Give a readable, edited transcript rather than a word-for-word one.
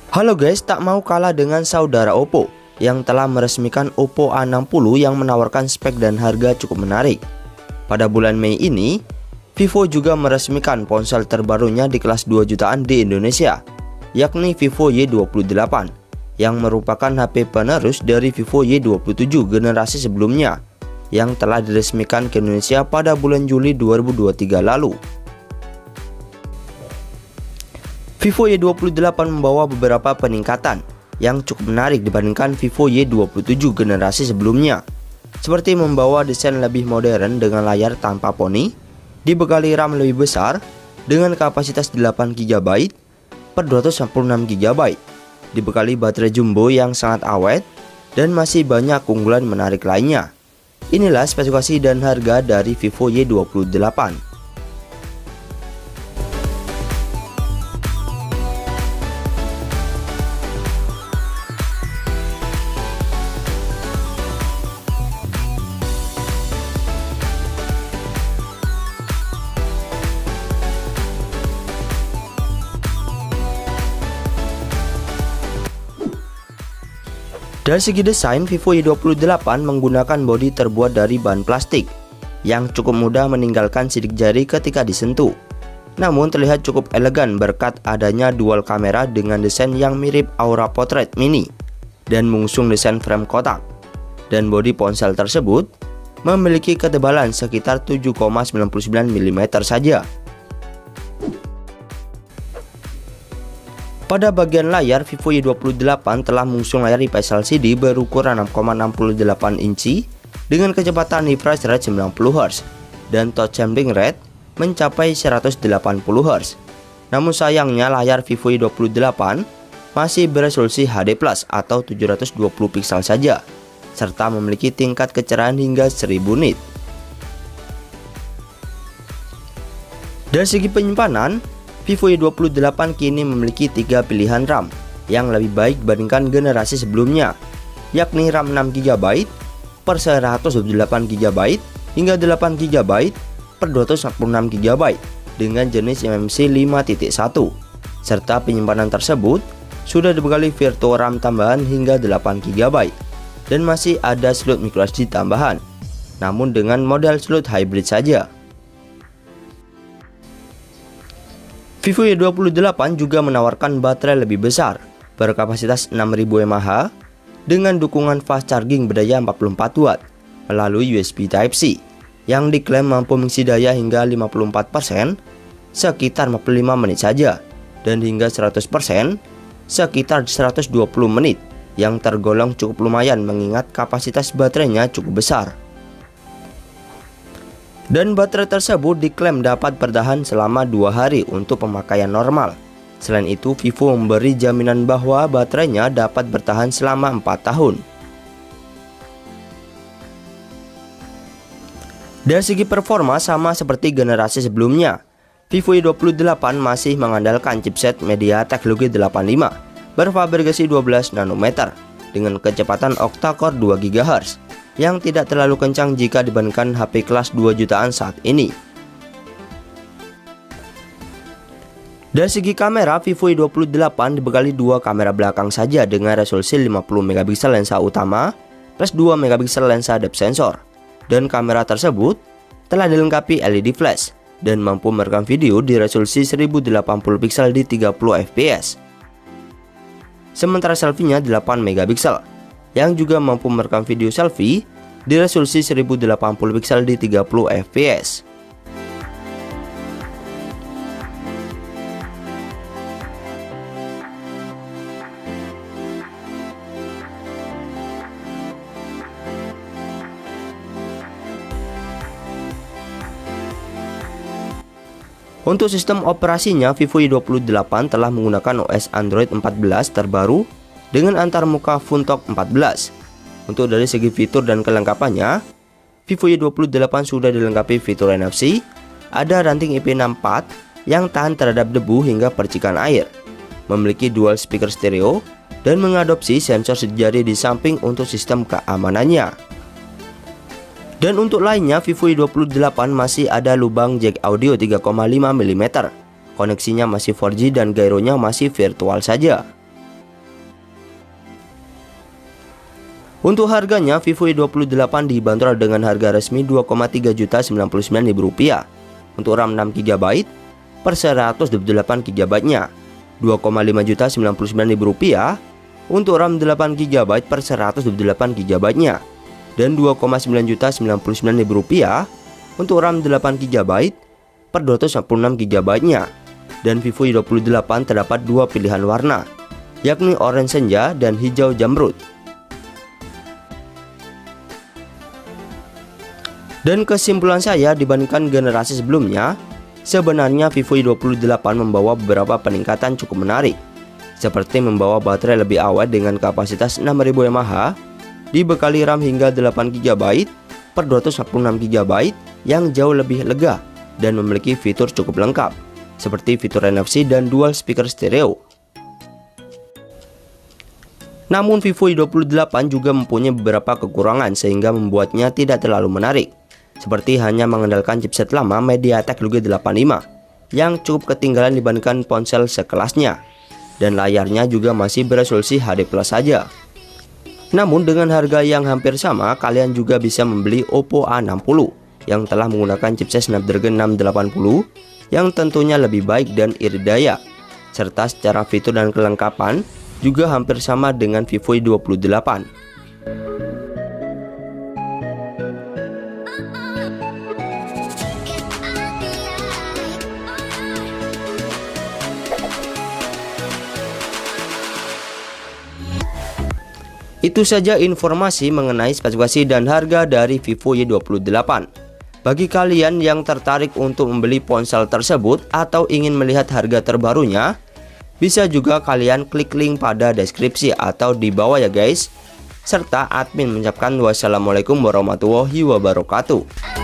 Halo guys, tak mau kalah dengan saudara Oppo yang telah meresmikan Oppo A60 yang menawarkan spek dan harga cukup menarik. Pada bulan Mei ini, Vivo juga meresmikan ponsel terbarunya di kelas 2 jutaan di Indonesia, yakni Vivo Y28, yang merupakan HP penerus dari Vivo Y27 generasi sebelumnya, yang telah diresmikan ke Indonesia pada bulan Juli 2023 lalu. Vivo Y28 membawa beberapa peningkatan yang cukup menarik dibandingkan Vivo Y27 generasi sebelumnya, seperti membawa desain lebih modern dengan layar tanpa poni, dibekali RAM lebih besar dengan kapasitas 8GB per 256GB, dibekali baterai jumbo yang sangat awet, dan masih banyak keunggulan menarik lainnya. Inilah spesifikasi dan harga dari Vivo Y28. Dari segi desain, Vivo Y28 menggunakan bodi terbuat dari bahan plastik yang cukup mudah meninggalkan sidik jari ketika disentuh. Namun terlihat cukup elegan berkat adanya dual kamera dengan desain yang mirip Aura Portrait Mini dan mengusung desain frame kotak. Dan bodi ponsel tersebut memiliki ketebalan sekitar 7,99 mm saja. Pada bagian layar, Vivo Y28 telah mengusung layar IPS LCD berukuran 6,68 inci dengan kecepatan refresh rate 90Hz dan touch sampling rate mencapai 180Hz. Namun sayangnya layar Vivo Y28 masih beresolusi HD+ atau 720 piksel saja, serta memiliki tingkat kecerahan hingga 1000 nit. Dari segi penyimpanan, Vivo Y28 kini memiliki 3 pilihan RAM yang lebih baik dibandingkan generasi sebelumnya, yakni RAM 6GB per 128GB hingga 8GB per 256GB dengan jenis eMMC 5.1, serta penyimpanan tersebut sudah dibekali virtual RAM tambahan hingga 8GB dan masih ada slot microSD tambahan, namun dengan model slot hybrid saja. Vivo Y28 juga menawarkan baterai lebih besar berkapasitas 6000 mAh dengan dukungan fast charging berdaya 44 Watt melalui USB Type-C yang diklaim mampu mengisi daya hingga 54% sekitar 45 menit saja dan hingga 100% sekitar 120 menit, yang tergolong cukup lumayan mengingat kapasitas baterainya cukup besar. Dan baterai tersebut diklaim dapat bertahan selama 2 hari untuk pemakaian normal. Selain itu, Vivo memberi jaminan bahwa baterainya dapat bertahan selama 4 tahun. Dari segi performa sama seperti generasi sebelumnya, Vivo Y28 masih mengandalkan chipset MediaTek Helio G85 berfabrikasi 12 nanometer dengan kecepatan octa-core 2 GHz. Yang tidak terlalu kencang jika dibandingkan HP kelas 2 jutaan saat ini. Dari segi kamera, Vivo Y28 dibekali 2 kamera belakang saja dengan resolusi 50MP lensa utama plus 2MP lensa depth sensor, dan kamera tersebut telah dilengkapi LED flash dan mampu merekam video di resolusi 1080p di 30fps. Sementara selfie-nya 8MP yang juga mampu merekam video selfie di resolusi 1080p di 30fps. Untuk sistem operasinya, Vivo Y28 telah menggunakan OS Android 14 terbaru dengan antarmuka Funtalk 14. Untuk dari segi fitur dan kelengkapannya, Vivo Y28 sudah dilengkapi fitur NFC, ada ranting IP64 yang tahan terhadap debu hingga percikan air, memiliki dual speaker stereo, dan mengadopsi sensor sejari di samping untuk sistem keamanannya. Dan untuk lainnya, Vivo Y28 masih ada lubang jack audio 3,5 mm, koneksinya masih 4G dan gyronya masih virtual saja. Untuk harganya, Vivo Y28 dibanderol dengan harga resmi Rp2,3.099.000 untuk RAM 6GB per 128GB-nya, Rp2,5.099.000 untuk RAM 8GB per 128GB-nya, dan Rp2,9.099.000 untuk RAM 8GB per 256GB-nya. Dan Vivo Y28 terdapat dua pilihan warna, yakni oranye senja dan hijau jamrud. Dan kesimpulan saya, dibandingkan generasi sebelumnya, sebenarnya Vivo Y28 membawa beberapa peningkatan cukup menarik, seperti membawa baterai lebih awet dengan kapasitas 6000 mAh, dibekali RAM hingga 8GB per 256GB yang jauh lebih lega, dan memiliki fitur cukup lengkap, seperti fitur NFC dan dual speaker stereo. Namun Vivo Y28 juga mempunyai beberapa kekurangan sehingga membuatnya tidak terlalu menarik, seperti hanya mengandalkan chipset lama MediaTek Helio G85 yang cukup ketinggalan dibandingkan ponsel sekelasnya, dan layarnya juga masih beresolusi HD+ saja. Namun dengan harga yang hampir sama, kalian juga bisa membeli Oppo A60 yang telah menggunakan chipset Snapdragon 680 yang tentunya lebih baik dan irit daya, serta secara fitur dan kelengkapan juga hampir sama dengan Vivo Y28. Itu saja informasi mengenai spesifikasi dan harga dari Vivo Y28. Bagi kalian yang tertarik untuk membeli ponsel tersebut atau ingin melihat harga terbarunya, bisa juga kalian klik link pada deskripsi atau di bawah ya guys. Serta admin mengucapkan wassalamualaikum warahmatullahi wabarakatuh.